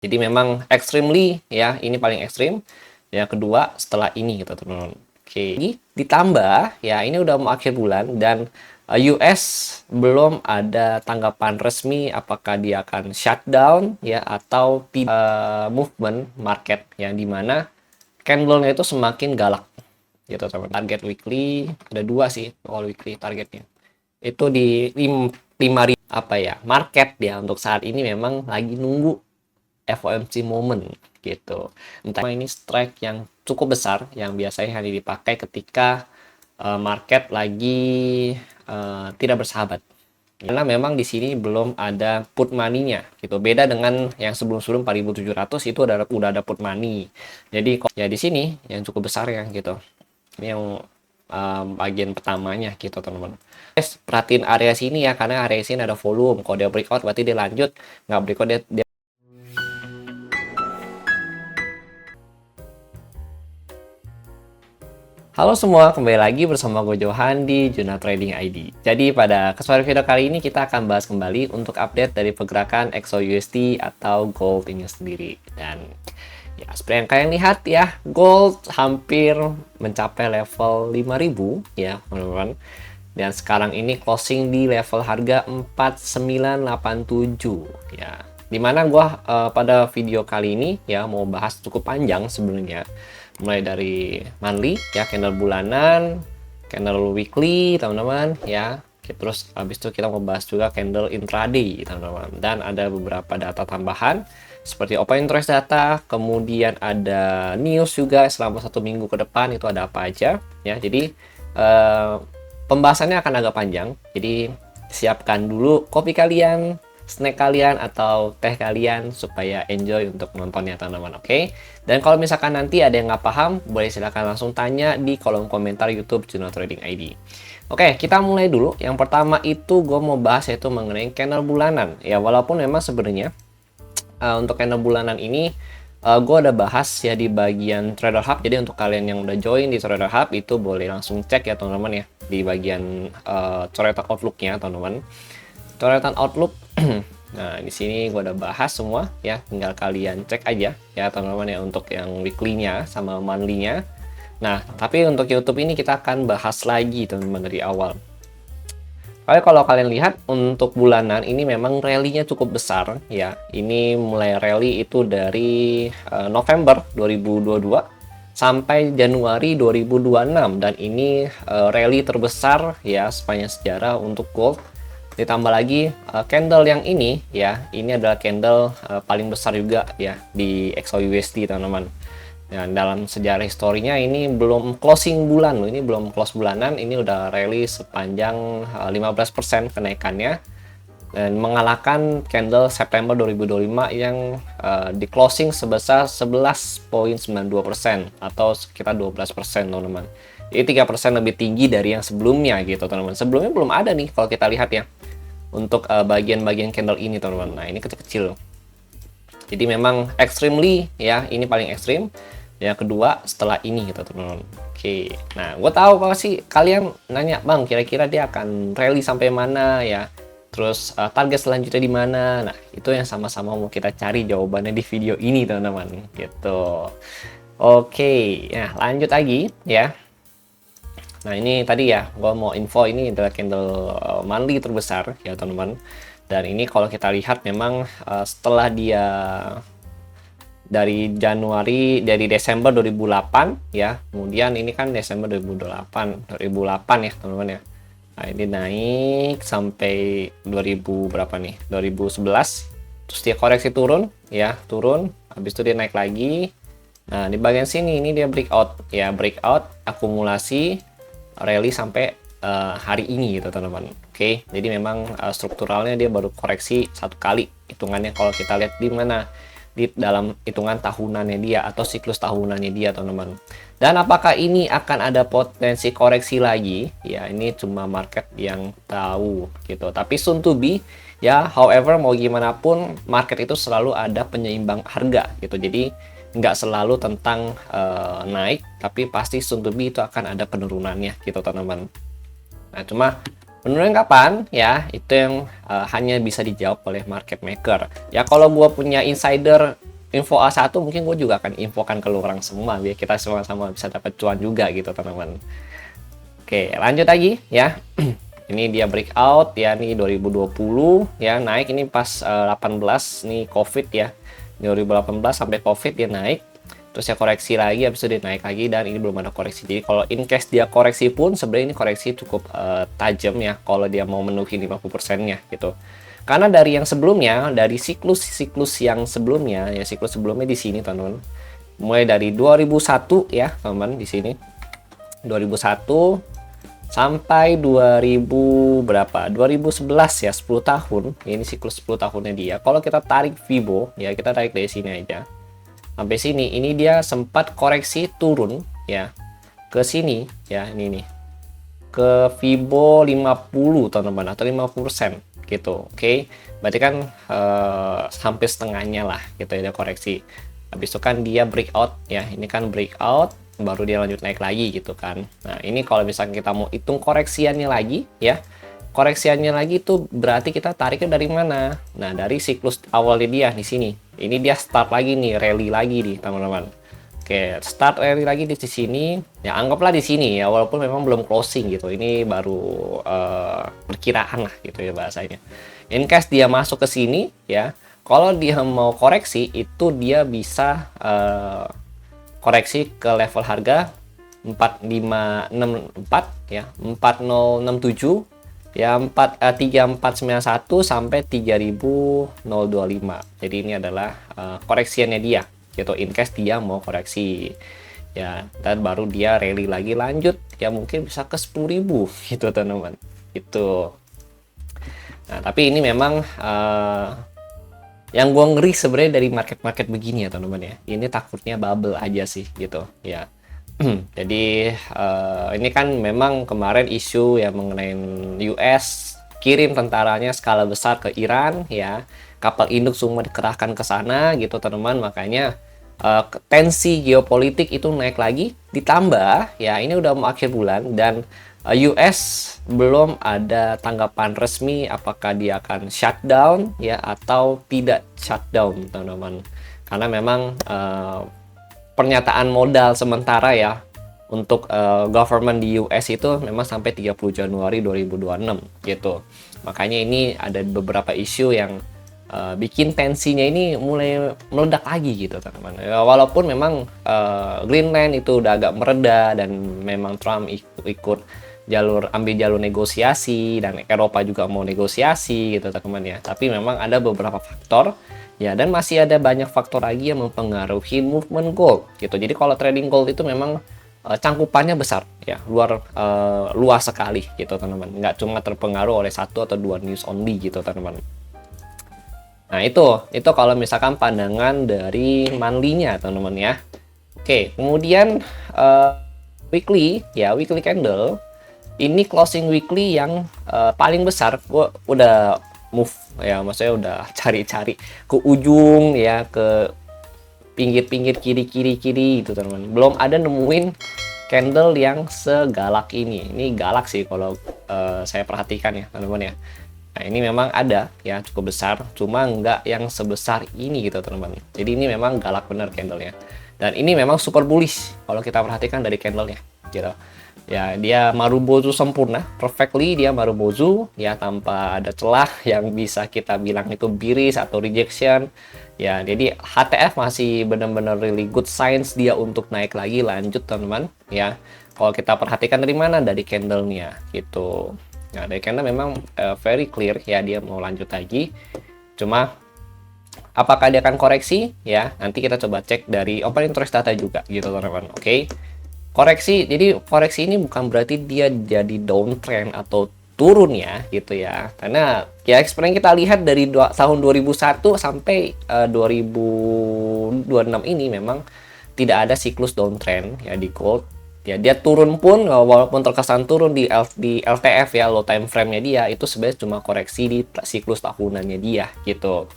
Jadi memang extremely ya, ini paling ekstrim. Yang kedua setelah ini gitu teman-teman. Oke, ditambah ya ini udah mau akhir bulan dan US belum ada tanggapan resmi apakah dia akan shutdown ya atau movement market yang dimana candle-nya itu semakin galak gitu teman. Target weekly ada dua sih all weekly targetnya. Itu di 5.000 apa ya market ya untuk saat ini memang lagi nunggu FOMC moment gitu. Entah ini strike yang cukup besar yang biasanya hanya dipakai ketika market lagi tidak bersahabat. Karena memang di sini belum ada put money-nya gitu. Beda dengan yang sebelum-sebelum 4.700 itu udah ada put money. Jadi ya di sini yang cukup besar ya gitu. Ini yang bagian pertamanya gitu teman-teman. Perhatiin area sini ya karena area sini ada volume. Kalau dia breakout berarti dia lanjut, nggak breakout dia. Halo semua, kembali lagi bersama gue Johan di Juna Trading ID. Jadi pada kesempatan video kali ini kita akan bahas kembali untuk update dari pergerakan XOUSD atau gold ini sendiri. Dan ya seperti yang kalian lihat ya, gold hampir mencapai level 5.000 ya teman-teman. Dan sekarang ini closing di level harga 4987 ya. Dimana gue pada video kali ini ya mau bahas cukup panjang sebenarnya, mulai dari monthly ya, candle bulanan, candle weekly teman-teman ya, terus habis itu kita mau bahas juga candle intraday teman-teman, dan ada beberapa data tambahan seperti open interest data, kemudian ada news juga selama 1 minggu ke depan itu ada apa aja ya. Jadi pembahasannya akan agak panjang, jadi siapkan dulu kopi kalian, snack kalian atau teh kalian supaya enjoy untuk nontonnya teman-teman. Oke. Dan kalau misalkan nanti ada yang nggak paham, boleh silahkan langsung tanya di kolom komentar YouTube Juno Trading ID. Oke, kita mulai dulu. Yang pertama itu gue mau bahas yaitu mengenai candle bulanan. Ya walaupun memang sebenarnya untuk candle bulanan ini gue udah bahas ya di bagian Trader Hub. Jadi untuk kalian yang udah join di Trader Hub itu boleh langsung cek ya teman-teman ya di bagian coretan outlook-nya teman-teman. Coretan outlook. Nah, di sini gue udah bahas semua ya, tinggal kalian cek aja ya teman-teman ya untuk yang weekly-nya sama monthly-nya. Nah, tapi untuk YouTube ini kita akan bahas lagi teman-teman dari awal. Kalau kalian lihat untuk bulanan ini memang rally-nya cukup besar ya. Ini mulai rally itu dari November 2022 sampai Januari 2026 dan ini rally terbesar ya sepanjang sejarah untuk gold. Ditambah lagi candle yang ini ya, ini adalah candle paling besar juga ya di XOUSD teman-teman. Dan dalam sejarah historinya ini belum closing bulan loh, ini belum close bulanan, ini udah rally sepanjang 15% kenaikannya dan mengalahkan candle September 2025 yang di closing sebesar 11,92% atau sekitar 12% teman-teman. Jadi 3% lebih tinggi dari yang sebelumnya gitu teman-teman. Sebelumnya belum ada nih kalau kita lihat ya untuk bagian-bagian candle ini teman-teman. Nah ini kecil-kecil. Jadi memang extremely ya, ini paling ekstrim. Yang kedua setelah ini gitu teman-teman. Oke, nah gue tahu pasti kalian nanya, bang kira-kira dia akan rally sampai mana ya, terus target selanjutnya di mana. Nah itu yang sama-sama mau kita cari jawabannya di video ini teman-teman gitu. Oke, nah lanjut lagi ya. Nah ini tadi ya gue mau info, ini adalah candle monthly terbesar ya teman-teman. Dan ini kalau kita lihat memang setelah dia dari Desember 2008 ya, kemudian ini kan Desember 2008 ya teman-teman ya. Nah ini naik sampai 2000 berapa nih, 2011, terus dia koreksi turun ya, turun, habis itu dia naik lagi. Nah di bagian sini ini dia breakout ya, breakout akumulasi rally sampai hari ini gitu teman-teman. Oke, jadi memang strukturalnya dia baru koreksi satu kali hitungannya kalau kita lihat di mana, di dalam hitungan tahunannya dia atau siklus tahunannya dia teman-teman. Dan apakah ini akan ada potensi koreksi lagi ya, ini cuma market yang tahu gitu, tapi soon to be ya. However mau gimana pun market itu selalu ada penyeimbang harga gitu, jadi nggak selalu tentang naik, tapi pasti soon to be itu akan ada penurunannya gitu teman-teman. Nah cuma penurunan kapan ya, itu yang hanya bisa dijawab oleh market maker. Ya kalau gue punya insider info A1 mungkin gue juga akan infokan ke lu orang semua biar kita sama-sama bisa dapat cuan juga gitu teman-teman. Oke, lanjut lagi ya. Ini dia breakout ya, nih 2020 ya, naik ini pas 18 nih Covid ya. 2018 sampai Covid dia naik. Terus ya koreksi lagi, habis itu dia naik lagi, dan ini belum ada koreksi. Jadi kalau in case dia koreksi pun sebenarnya ini koreksi cukup tajam ya kalau dia mau menuhi 50%-nya gitu. Karena dari yang sebelumnya, dari siklus yang sebelumnya ya, siklus sebelumnya di sini teman-teman. Mulai dari 2001 ya, teman-teman di sini. 2001 sampai 2000 berapa? 2011 ya, 10 tahun. Ini siklus 10 tahunnya dia. Kalau kita tarik Fibo ya, kita tarik dari sini aja. Sampai sini, ini dia sempat koreksi turun ya. Ke sini ya, ini nih. Ke Fibo 50 teman-teman, atau 50% gitu. Oke. Berarti kan hampir setengahnya lah gitu ya dia koreksi. Habis itu kan dia breakout ya. Ini kan breakout, baru dia lanjut naik lagi gitu kan. Nah ini kalau misalnya kita mau hitung koreksiannya lagi ya, koreksiannya lagi itu berarti kita tariknya dari mana? Nah dari siklus awalnya dia di sini. Ini dia start lagi nih, rally lagi nih teman-teman. Oke, start rally lagi di sini. Ya anggaplah di sini ya, walaupun memang belum closing gitu. Ini baru perkiraan lah gitu ya bahasanya. In case dia masuk ke sini ya, kalau dia mau koreksi itu dia bisa koreksi ke level harga 4564 ya, 4067 ya, 3491 sampai 3025. Jadi ini adalah koreksiannya dia gitu, in case dia mau koreksi ya, dan baru dia rally lagi lanjut ya, mungkin bisa ke 10.000 gitu teman-teman itu. Nah tapi ini memang yang gue ngeri sebenarnya dari market begini ya teman-teman ya, ini takutnya bubble aja sih gitu ya. Jadi ini kan memang kemarin isu ya mengenai US kirim tentaranya skala besar ke Iran ya, kapal induk semua dikerahkan ke sana gitu teman-teman. Makanya tensi geopolitik itu naik lagi, ditambah ya ini udah mau akhir bulan dan US belum ada tanggapan resmi apakah dia akan shutdown ya atau tidak shutdown teman-teman. Karena memang pernyataan modal sementara ya untuk government di US itu memang sampai 30 Januari 2026 gitu. Makanya ini ada beberapa isu yang bikin tensinya ini mulai meledak lagi gitu teman-teman. Ya, walaupun memang Greenland itu udah agak mereda dan memang Trump ikut ambil jalur negosiasi dan Eropa juga mau negosiasi gitu teman-teman ya. Tapi memang ada beberapa faktor ya, dan masih ada banyak faktor lagi yang mempengaruhi movement gold gitu. Jadi kalau trading gold itu memang cangkupannya besar ya, luas sekali gitu teman-teman. Nggak cuma terpengaruh oleh satu atau dua news only gitu teman-teman. Nah itu kalau misalkan pandangan dari monthly-nya teman-teman ya. Oke, kemudian weekly ya, weekly candle ini closing weekly yang paling besar. Gue udah move ya, maksudnya udah cari-cari ke ujung ya, ke pinggir-pinggir kiri gitu teman-teman. Belum ada nemuin candle yang segalak ini. Ini galak sih kalau saya perhatikan ya teman-teman ya. Nah ini memang ada ya, cukup besar, cuma nggak yang sebesar ini gitu teman-teman. Jadi ini memang galak bener candlenya, dan ini memang super bullish kalau kita perhatikan dari candlenya gitu ya. Dia Marubozu sempurna, perfectly dia Marubozu ya, tanpa ada celah yang bisa kita bilang itu bearish atau rejection ya. Jadi HTF masih benar-benar really good signs dia untuk naik lagi lanjut teman-teman ya. Kalau kita perhatikan dari mana, dari candlenya gitu. Nah, dari candle memang very clear ya, dia mau lanjut lagi. Cuma apakah dia akan koreksi ya? Nanti kita coba cek dari open interest data juga gitu teman-teman. Oke. Koreksi. Jadi koreksi ini bukan berarti dia jadi downtrend atau turun ya gitu ya. Karena ya experience kita lihat dari tahun 2001 sampai 2026 ini memang tidak ada siklus downtrend ya di gold. Ya dia turun pun walaupun terkesan turun di LTF ya, low time frame-nya dia itu sebenarnya cuma koreksi di siklus tahunannya dia gitu.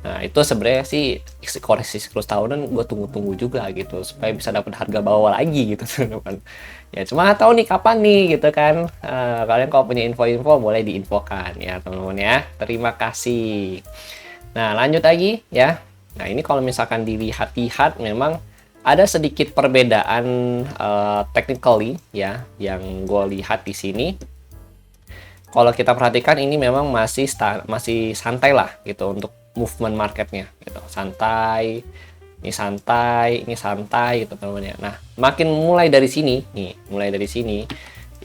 Nah itu sebenarnya sih koreksi siklus tahunan gue tunggu-tunggu juga gitu supaya bisa dapat harga bawah lagi gitu teman-teman. Ya cuma tahu nih kapan nih gitu kan. Kalian kalau punya info-info boleh diinfokan ya teman-teman ya. Terima kasih. Nah lanjut lagi ya. Nah, ini kalau misalkan dilihat-lihat memang ada sedikit perbedaan technically ya yang gue lihat di sini. Kalau kita perhatikan ini memang masih santai lah gitu untuk movement marketnya gitu. Santai, ini santai gitu teman-teman ya. Nah, makin mulai dari sini nih,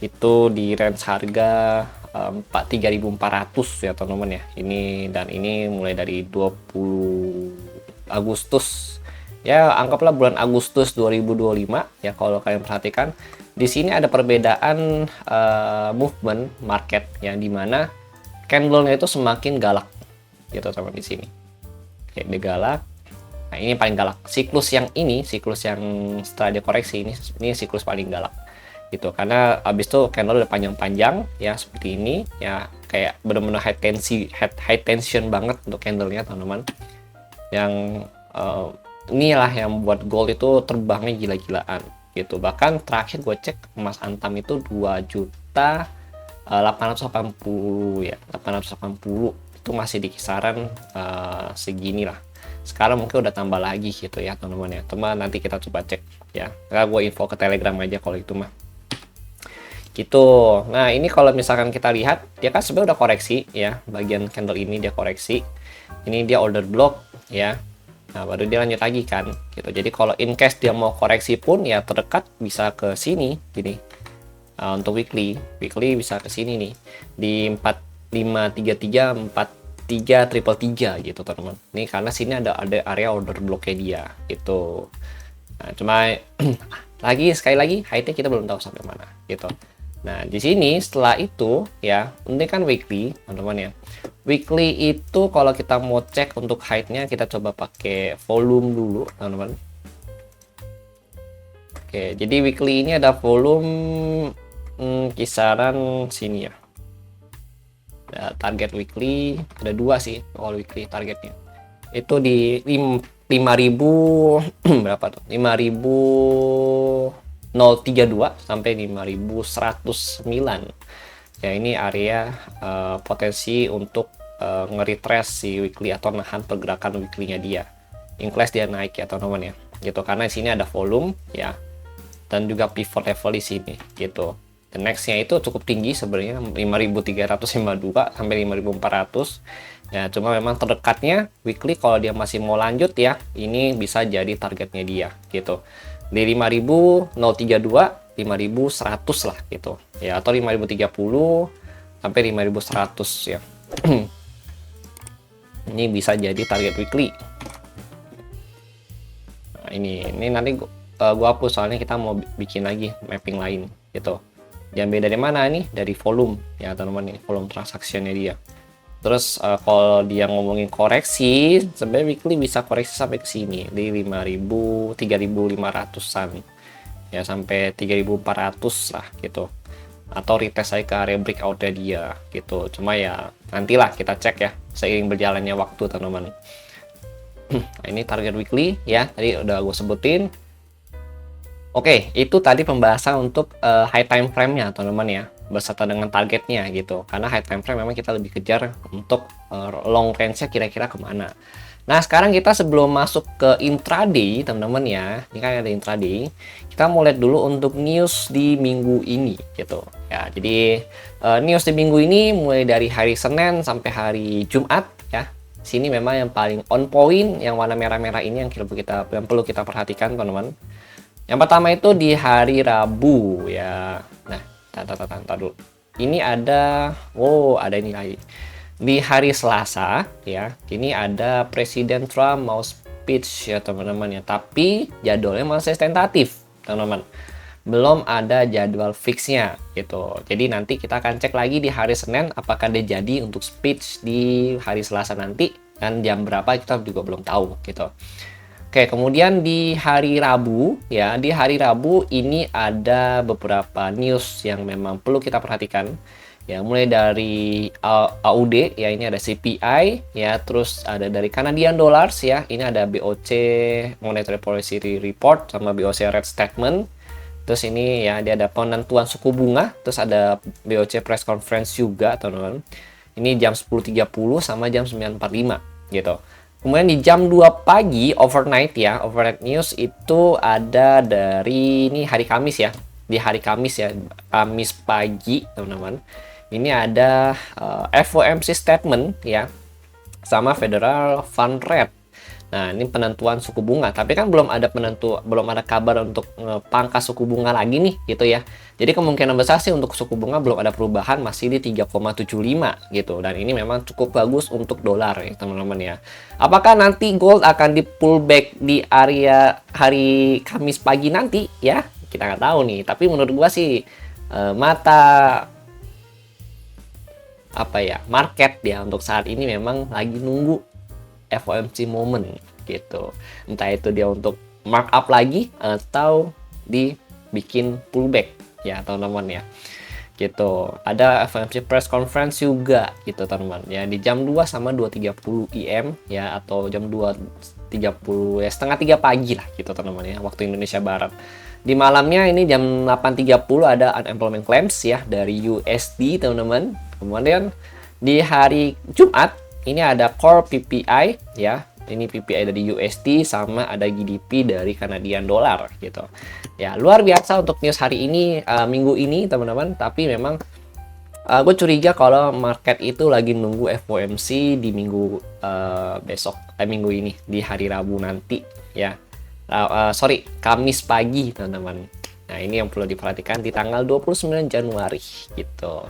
itu di range harga 3.400 ya teman-teman ya. Ini dan ini mulai dari 20 Agustus. Ya, anggaplah bulan Agustus 2025 ya kalau kalian perhatikan. Di sini ada perbedaan movement market yang dimana candlenya itu semakin galak gitu teman di sini. Oke, dia galak. Nah, ini paling galak. Siklus yang setelah dia koreksi ini siklus paling galak gitu. Karena abis itu candle udah panjang-panjang ya seperti ini ya, kayak benar-benar high tension banget untuk candlenya teman-teman. Yang inilah yang membuat gold itu terbangnya gila-gilaan gitu. Bahkan terakhir gue cek emas antam itu 2.880 ya, 880 itu masih di kisaran segini lah. Sekarang mungkin udah tambah lagi gitu ya teman-teman ya. Teman nanti kita coba cek ya. Karena gue info ke Telegram aja kalau itu mah. Gitu. Nah, ini kalau misalkan kita lihat dia kan sebenarnya udah koreksi ya. Bagian candle ini dia koreksi. Ini dia order block ya. Nah, baru dia lanjut lagi kan gitu. Jadi kalau in case dia mau koreksi pun ya terdekat bisa ke sini gini. Untuk weekly bisa ke sini nih di 4533 4333 gitu teman-teman. Ini karena sini ada area order blocknya dia gitu. Nah, cuma sekali lagi height-nya kita belum tahu sampai mana gitu. Nah, di sini setelah itu ya, ini kan weekly, teman-teman ya. Weekly itu kalau kita mau cek untuk height-nya, kita coba pakai volume dulu, teman-teman. Oke, jadi weekly ini ada volume kisaran sini ya. Ada target weekly, ada 2 sih kalau weekly targetnya. Itu di 5.000 berapa tuh? 5.032 sampai 5.109. Ya, ini area potensi untuk nge-retrace si weekly atau nahan pergerakan weekly-nya dia. Inclase dia naik ya teman-teman ya. Gitu, karena di sini ada volume ya. Dan juga pivot level di sini gitu. Dan next-nya itu cukup tinggi sebenarnya 5.352 sampai 5.400. Ya, cuma memang terdekatnya weekly kalau dia masih mau lanjut ya, ini bisa jadi targetnya dia gitu. Di 5.032 5.100 lah gitu ya, atau 5.030 sampai 5.100 ya. Ini bisa jadi target weekly. Nah, ini nanti gua hapus soalnya kita mau bikin lagi mapping lain gitu. Diambil dari mana nih? Dari volume ya teman-teman, volume transaksinya dia. Terus kalau dia ngomongin koreksi, sebenarnya weekly bisa koreksi sampai ke sini di 3.500-an ya, sampai 3.400 lah gitu. Atau retest saya ke area breakout-nya dia gitu. Cuma ya nantilah kita cek ya seiring berjalannya waktu teman-teman. Nah, ini target weekly ya, tadi udah gue sebutin. Oke, itu tadi pembahasan untuk high time frame-nya teman-teman ya, beserta dengan targetnya gitu. Karena high time frame memang kita lebih kejar untuk long range-nya kira-kira kemana. Nah, sekarang kita sebelum masuk ke intraday teman-teman ya, ini kan ada intraday, kita mau lihat dulu untuk news di minggu ini gitu ya. Jadi news di minggu ini mulai dari hari Senin sampai hari Jumat ya. Sini memang yang paling on point, yang warna merah-merah ini yang perlu kita perhatikan teman-teman. Yang pertama itu di hari Rabu ya. Nah, tar dulu. Ini ada, ada ini lagi. Di hari Selasa ya, ini ada Presiden Trump mau speech ya teman-teman ya. Tapi jadwalnya masih tentatif teman-teman. Belum ada jadwal fixnya gitu. Jadi nanti kita akan cek lagi di hari Senin apakah dia jadi untuk speech di hari Selasa nanti, dan jam berapa kita juga belum tahu gitu. Oke, kemudian di hari Rabu ya, di hari Rabu ini ada beberapa news yang memang perlu kita perhatikan. Ya, mulai dari AUD ya, ini ada CPI ya, terus ada dari Canadian Dollars ya, ini ada BOC Monetary Policy Report sama BOC Rate Statement. Terus ini ya, dia ada penentuan suku bunga, terus ada BOC Press Conference juga teman-teman. Ini jam 10.30 sama jam 9.45 gitu. Kemudian di jam 2 pagi overnight ya, overnight news itu ada dari ini hari Kamis ya. Di hari Kamis ya, Kamis pagi teman-teman. Ini ada FOMC statement ya sama Federal Fund Rate. Nah, ini penentuan suku bunga, tapi kan belum ada kabar untuk pangkas suku bunga lagi nih, gitu ya. Jadi kemungkinan besar sih untuk suku bunga belum ada perubahan, masih di 3,75 gitu. Dan ini memang cukup bagus untuk dolar ya, teman-teman ya. Apakah nanti gold akan di pullback di area hari Kamis pagi nanti ya? Kita nggak tahu nih, tapi menurut gua sih mata market ya untuk saat ini memang lagi nunggu FOMC moment gitu. Entah itu dia untuk markup lagi atau dibikin pullback ya teman-teman ya. Gitu. Ada FOMC press conference juga gitu teman-teman ya di jam 2 sama 2.30 IM ya atau jam 2.30 ya setengah 3 pagi lah gitu teman-teman ya waktu Indonesia Barat. Di malamnya ini jam 8.30 ada unemployment claims ya dari USD teman-teman. Kemudian di hari Jumat ini ada core PPI ya. Ini PPI dari USD sama ada GDP dari Canadian dollar gitu. Ya, luar biasa untuk news hari ini minggu ini teman-teman, tapi memang gue curiga kalau market itu lagi nunggu FOMC di minggu minggu ini di hari Rabu nanti ya. Kamis pagi teman-teman. Nah, ini yang perlu diperhatikan di tanggal 29 Januari gitu.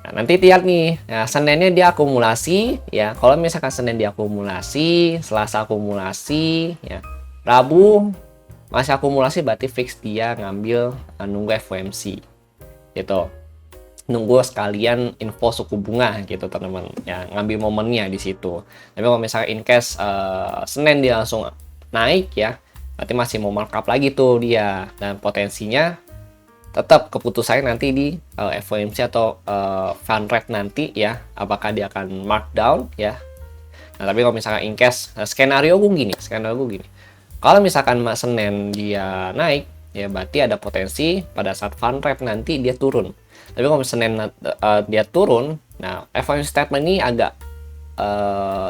Nah, nanti lihat nih, nah, Seninnya dia akumulasi ya. Kalau misalkan Senin dia akumulasi, Selasa akumulasi ya. Rabu masih akumulasi berarti fix dia ngambil nunggu FOMC gitu. Nunggu sekalian info suku bunga gitu teman-teman. Ya, ngambil momennya di situ. Tapi kalau misalkan in case Senin dia langsung naik ya, berarti masih mau markup lagi tuh dia, dan potensinya tetap keputusannya nanti di FOMC atau fund rate nanti ya, apakah dia akan markdown ya. Nah, tapi kalau misalkan in case skenario gue gini, kalau misalkan Senin dia naik ya berarti ada potensi pada saat fund rate nanti dia turun. Tapi kalau Senin dia turun, nah FOMC statement ini agak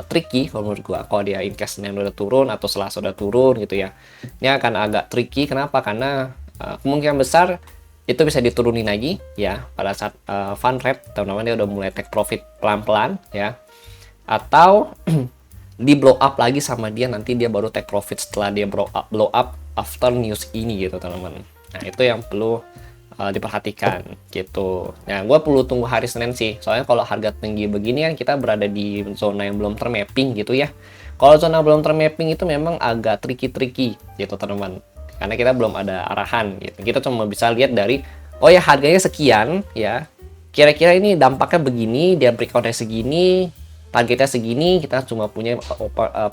tricky kalau menurut gua. Kalau dia in case Senin udah turun atau Selasa udah turun gitu ya, ini akan agak tricky. Kenapa? Karena kemungkinan besar itu bisa diturunin lagi ya pada saat fund rate teman-teman dia udah mulai take profit pelan-pelan ya, atau di blow up lagi sama dia, nanti dia baru take profit setelah dia blow up after news ini gitu teman-teman. Nah, itu yang perlu diperhatikan gitu. Nah, gue perlu tunggu hari Senin sih, soalnya kalau harga tinggi begini kan kita berada di zona yang belum termapping gitu ya. Kalau zona belum termapping itu memang agak tricky gitu teman-teman, karena kita belum ada arahan gitu. Kita cuma bisa lihat dari oh ya harganya sekian ya, kira-kira ini dampaknya begini, dia breakoutnya segini, targetnya segini. Kita cuma punya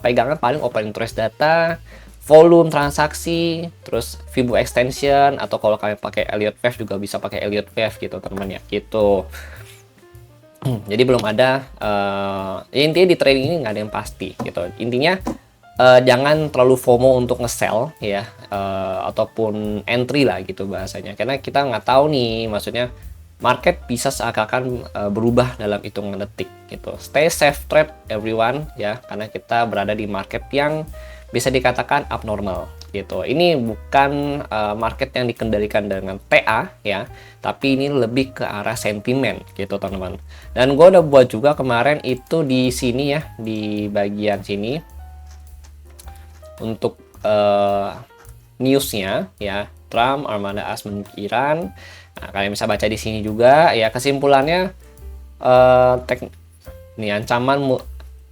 pegangan paling open interest data, volume transaksi, terus Fibo extension, atau kalau kalian pakai Elliott Wave juga bisa pakai Elliott Wave gitu teman-teman ya gitu. Jadi belum ada intinya di trading ini nggak ada yang pasti gitu. Intinya jangan terlalu FOMO untuk nge-sell ya, ataupun entry lah gitu bahasanya, karena kita nggak tahu nih, maksudnya market bisa seakan-akan berubah dalam hitungan detik gitu. Stay safe trade everyone ya, karena kita berada di market yang bisa dikatakan abnormal gitu. Ini bukan market yang dikendalikan dengan TA ya, tapi ini lebih ke arah sentimen gitu teman-teman. Dan gue udah buat juga kemarin itu di sini ya, di bagian sini untuk newsnya ya, Trump armada as menuju Iran. Nah, kalian bisa baca di sini juga ya, kesimpulannya ini ancaman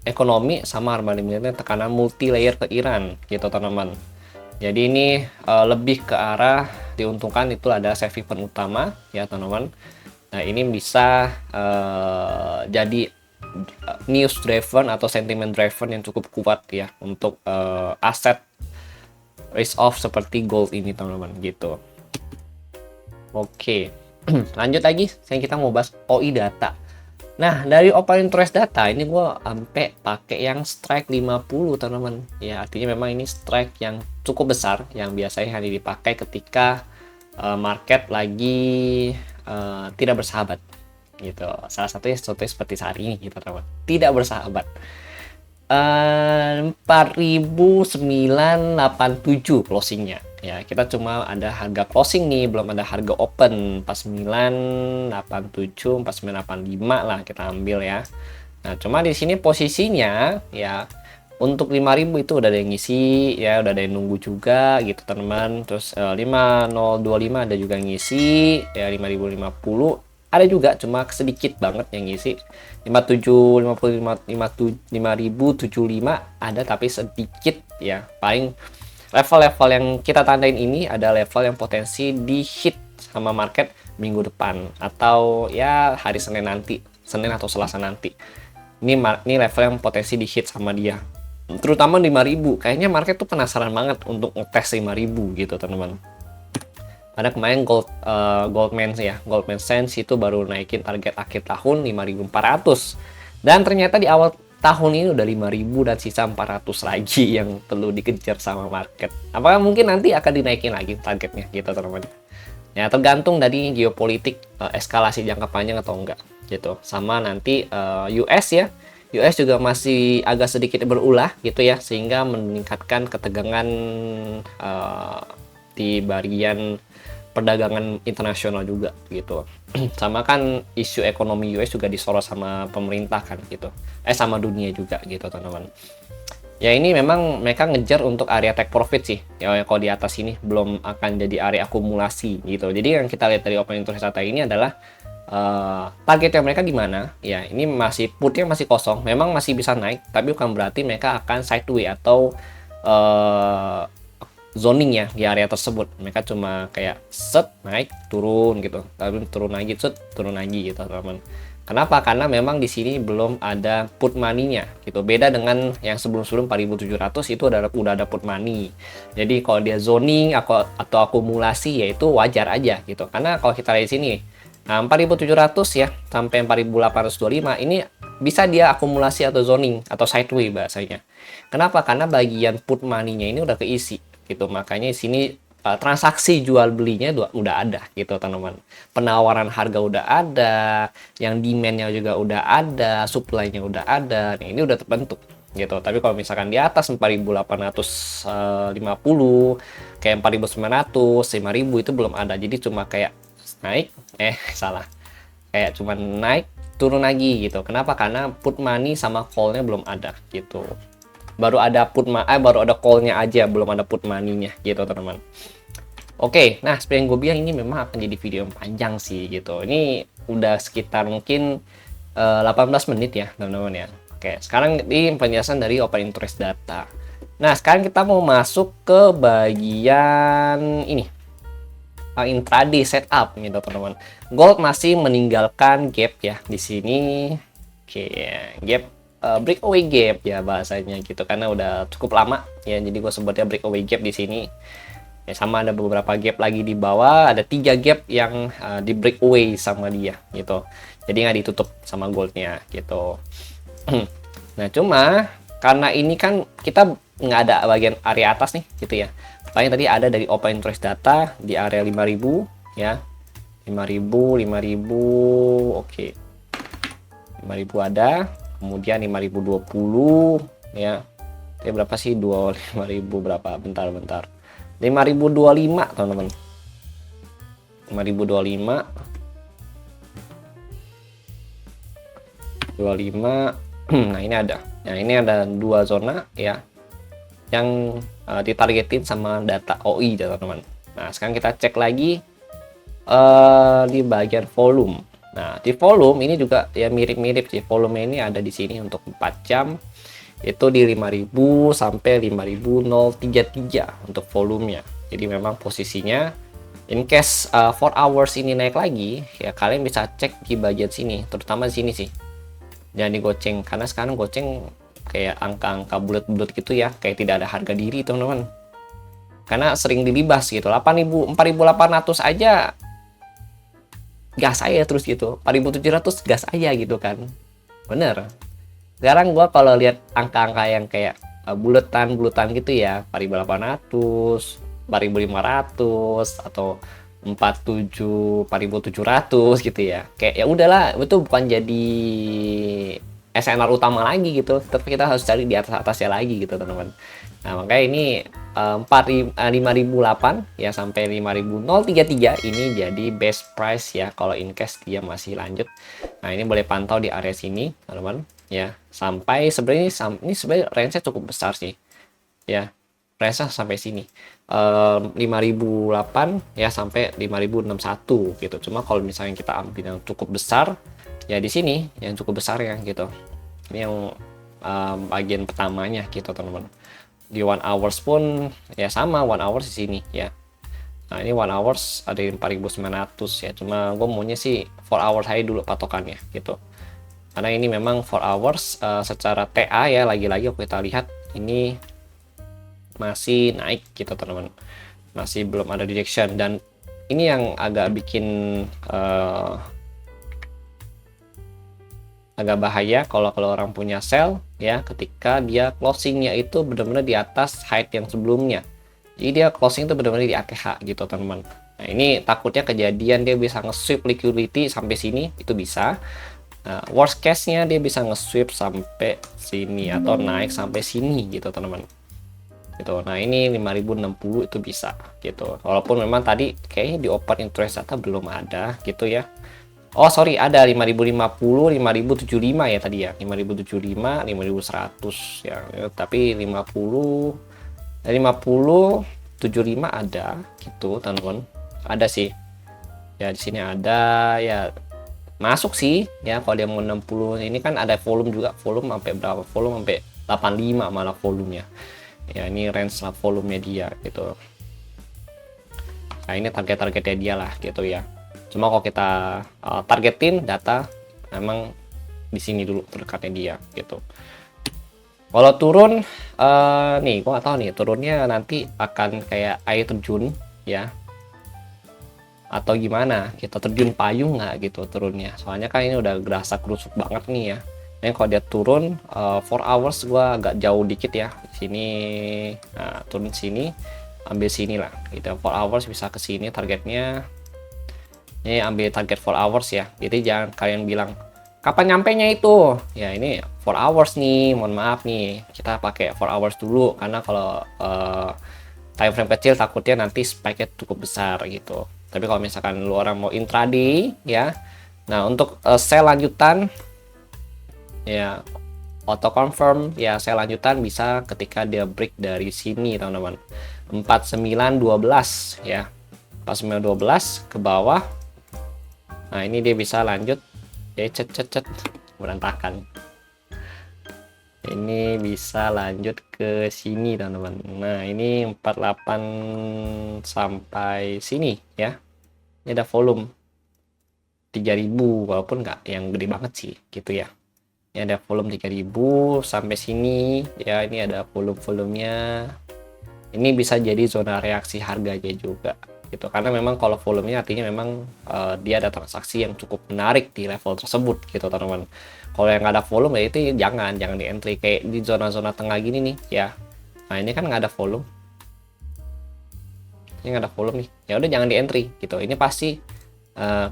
ekonomi sama armada militer, tekanan multi layer ke Iran gitu teman-teman. Jadi ini lebih ke arah diuntungkan itu ada safe haven utama ya teman-teman. Nah, ini bisa jadi news driven atau sentiment driven yang cukup kuat ya untuk aset risk off seperti gold ini teman-teman gitu. Oke. Lanjut lagi, sekarang kita mau bahas OI data. Nah, dari open interest data ini gue sampai pakai yang strike 50 teman-teman. Ya, artinya memang ini strike yang cukup besar yang biasanya hanya dipakai ketika market lagi tidak bersahabat gitu. Salah satunya seperti saat ini gitu teman-teman. Tidak bersahabat. 4.987 closingnya. Ya, kita cuma ada harga closing nih, belum ada harga open. 4987, 4985 lah kita ambil ya. Nah, cuma di sini posisinya ya untuk 5.000 itu udah ada yang ngisi ya, udah ada yang nunggu juga gitu teman-teman. Terus 5025 ada juga yang ngisi ya, 5.050 ada juga, cuma sedikit banget yang ngisi. 57 55 5.075 ada tapi sedikit ya. Paling level-level yang kita tandain ini ada level yang potensi di hit sama market minggu depan atau ya hari Senin nanti, Senin atau Selasa nanti. Ini level yang potensi di hit sama dia. Terutama 5.000. Kayaknya market tuh penasaran banget untuk ngetes 5.000 gitu, teman-teman. Ada kemarin Goldman Sachs itu baru naikin target akhir tahun 5.400. Dan ternyata di awal tahun ini udah 5.000 dan sisa 400 lagi yang perlu dikejar sama market. Apakah mungkin nanti akan dinaikin lagi targetnya gitu, teman-teman? Ya, tergantung dari geopolitik, eskalasi jangka panjang atau enggak gitu. Sama nanti US ya. US juga masih agak sedikit berulah gitu ya, sehingga meningkatkan ketegangan di bagian perdagangan internasional juga gitu. Sama kan isu ekonomi US juga disorot sama pemerintah kan gitu. Sama dunia juga gitu, teman-teman. Ya, ini memang mereka ngejar untuk area take profit sih. Ya, kalau di atas ini belum akan jadi area akumulasi gitu. Jadi yang kita lihat dari open interest data ini adalah targetnya mereka di mana? Ya, ini masih putnya masih kosong. Memang masih bisa naik, tapi bukan berarti mereka akan sideways atau zoning ya di area tersebut. Mereka cuma kayak set naik turun gitu, lalu turun lagi set turun lagi gitu, teman-teman. Kenapa? Karena memang di sini belum ada put money-nya gitu. Beda dengan yang sebelum-sebelum 4.700 itu udah ada put money. Jadi kalau dia zoning atau akumulasi ya itu wajar aja gitu. Karena kalau kita lihat di sini, nah 4.700 ya sampai 4.825 ini bisa dia akumulasi atau zoning atau sideways bahasanya. Kenapa? Karena bagian put money-nya ini udah keisi gitu. Makanya di sini transaksi jual belinya udah ada gitu, teman-teman. Penawaran harga udah ada, yang demand-nya juga udah ada, supply-nya udah ada. Nah, ini udah terbentuk gitu. Tapi kalau misalkan di atas 4.850 kayak 4.900, 5.000 itu belum ada. Jadi cuma kayak naik salah. Kayak cuma naik turun lagi gitu. Kenapa? Karena put money sama call-nya belum ada gitu. Baru ada call-nya aja, belum ada put money-nya gitu, teman-teman. Oke, nah seperti yang gue bilang ini memang akan jadi video yang panjang sih gitu. Ini udah sekitar mungkin 18 menit ya, teman-teman ya. Oke, sekarang di penjelasan dari open interest data. Nah, sekarang kita mau masuk ke bagian ini. Intraday setup gitu, teman-teman. Gold masih meninggalkan gap ya di sini. Oke, gap breakaway gap ya bahasanya gitu, karena udah cukup lama ya, jadi gue sebutnya breakaway gap di sini ya. Sama ada beberapa gap lagi di bawah, ada 3 gap yang di breakaway sama dia gitu, jadi nggak ditutup sama goldnya gitu. Nah, cuma karena ini kan kita nggak ada bagian area atas nih gitu ya. Paling tadi ada dari open interest data di area 5.000 ya, 5.000 oke, 5.000 ada. Kemudian 5.020 ya. Ini berapa sih? 5.000 berapa? Bentar. 5.025, teman-teman. 5.025 nah, ini ada. Nah, ini ada 2 zona ya yang ditargetin sama data OI, teman-teman. Nah, sekarang kita cek lagi di bagian volume. Nah, di volume ini juga ya mirip-mirip sih. Volume ini ada di sini untuk 4 jam. Itu di 5.000 sampai 5.033 untuk volumenya. Jadi memang posisinya in case 4 hours ini naik lagi, ya kalian bisa cek di bagian sini, terutama di sini sih. Jangan digoceng, karena sekarang goceng kayak angka-angka bulat-bulat gitu ya, kayak tidak ada harga diri, teman-teman. Karena sering dilibas gitu. 4.800 aja gas aja terus gitu, 4.700 gas aja gitu kan, bener. Sekarang gua kalau lihat angka-angka yang kayak buletan gitu ya, 4.800 4.500 atau 4.700 gitu ya, kayak ya udahlah, itu bukan jadi SNR utama lagi gitu, tapi kita harus cari di atasnya lagi gitu teman-teman. Nah makanya ini 5008 ya sampai 5033 ini jadi best price ya kalau in case dia masih lanjut. Nah ini boleh pantau di area sini teman-teman ya, sampai sebenarnya ini sebenarnya range-nya cukup besar sih ya, range sampai sini 5008 ya sampai 5061 gitu. Cuma kalau misalnya kita ambil yang cukup besar ya di sini yang cukup besar ya gitu, ini yang bagian pertamanya gitu teman-teman. Di 1 hours pun ya sama, 1 hours di sini ya. Nah ini 1 hours ada 4900 ya, cuma gue maunya sih 4 hours aja dulu patokannya gitu, karena ini memang 4 hours secara TA ya, lagi-lagi kita lihat ini masih naik gitu teman-teman, masih belum ada rejection. Dan ini yang agak bikin agak bahaya kalau orang punya sell ya, ketika dia closingnya itu benar-benar di atas height yang sebelumnya. Jadi dia closing itu benar-benar di ATH gitu teman-teman. Nah ini takutnya kejadian dia bisa nge-sweep liquidity sampai sini, itu bisa. Nah, worst case-nya dia bisa nge-sweep sampai sini atau naik sampai sini gitu teman-teman. Gitu. Nah ini 5060 itu bisa gitu, walaupun memang tadi kayaknya di open interest data belum ada gitu ya. Oh sorry, ada 5050 5075 ya tadi ya, 5075 5100 ya, tapi 50 75 ada gitu teman-teman, ada sih ya, di sini ada ya, masuk sih ya kalau dia mau 60. Ini kan ada volume juga, volume sampai berapa, volume sampai 85 malah volumenya ya, ini range lah volumenya dia gitu. Nah ini target-targetnya dia lah gitu ya. Cuma kalau kita targetin data memang di sini dulu terdekatnya dia gitu. Kalau turun nih gua nggak tahu nih turunnya nanti akan kayak air terjun ya atau gimana, kita terjun payung nggak gitu turunnya, soalnya kan ini udah gerasa kerusuk banget nih ya. Ini kalau dia turun 4 hours gua agak jauh dikit ya di sini. Nah turun sini ambil sini lah gitu, 4 hours bisa ke sini targetnya. Ini ambil target 4 hours ya, jadi jangan kalian bilang kapan nyampe nya itu ya, ini 4 hours nih, mohon maaf nih kita pakai 4 hours dulu, karena kalau time frame kecil takutnya nanti spike-nya cukup besar gitu. Tapi kalau misalkan lu orang mau intraday ya, nah untuk sell lanjutan ya, auto confirm ya, sell lanjutan bisa ketika dia break dari sini teman-teman, 4912 ya, 4912 ke bawah. Nah ini dia bisa lanjut ya, cet berantakan. Ini bisa lanjut ke sini teman-teman. Nah ini 48 sampai sini ya. Ini ada volume 3000, walaupun nggak yang gede banget sih gitu ya. Ini ada volume 3000 sampai sini ya, ini ada volume-volumenya. Ini bisa jadi zona reaksi harganya juga gitu, karena memang kalau volumenya artinya memang dia ada transaksi yang cukup menarik di level tersebut gitu teman-teman. Kalau yang nggak ada volume ya itu jangan di entry, kayak di zona-zona tengah gini nih ya. Nah ini kan nggak ada volume, ini nggak ada volume nih, ya udah jangan di entry gitu. Ini pasti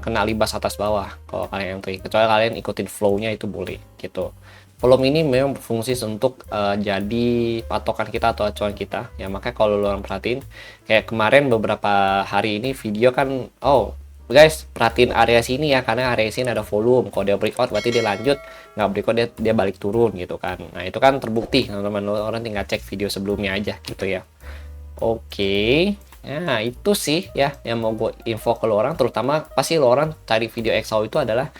kena libas atas bawah kalau kalian entry, kecuali kalian ikutin flow-nya itu boleh gitu. Volume ini memang berfungsi untuk jadi patokan kita atau acuan kita ya. Makanya kalau lo perhatiin kayak kemarin beberapa hari ini video kan, oh guys perhatiin area sini ya, karena area sini ada volume, kalau dia breakout berarti dia lanjut, nggak breakout dia balik turun gitu kan. Nah itu kan terbukti teman-teman, orang tinggal cek video sebelumnya aja gitu ya. Oke. Nah itu sih ya yang mau gue info ke lo orang, terutama pasti lo orang cari video XAU itu adalah,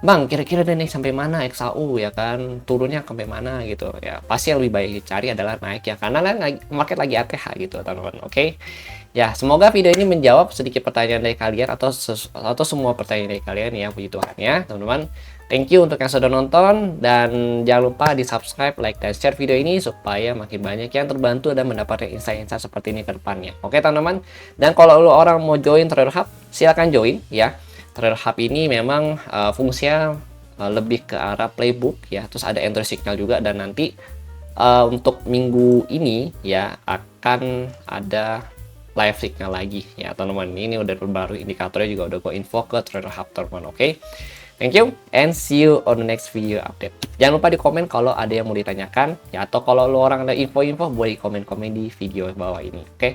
Bang, kira-kira dia naik sampai mana XAU ya kan, turunnya sampai mana gitu ya. Pasti yang lebih baik dicari adalah naik ya, karena market lagi ATH gitu teman-teman. Oke. Ya, semoga video ini menjawab sedikit pertanyaan dari kalian atau semua pertanyaan dari kalian ya, puji Tuhan ya, teman-teman. Thank you untuk yang sudah nonton, dan jangan lupa di subscribe, like, dan share video ini supaya makin banyak yang terbantu dan mendapatkan insight-insight seperti ini ke depannya. Oke, teman-teman. Dan kalau lo orang mau join Trader Hub, silakan join ya. Trader Hub ini memang fungsinya lebih ke arah playbook ya, terus ada entry signal juga, dan nanti untuk minggu ini ya akan ada live signal lagi ya teman-teman. Ini udah terbaru, indikatornya juga udah gue info ke Trader Hub teman-teman. Oke. Thank you and see you on the next video update. Jangan lupa di komen kalau ada yang mau ditanyakan ya, atau kalau lo orang ada info-info boleh komen-komen di video bawah ini. Oke?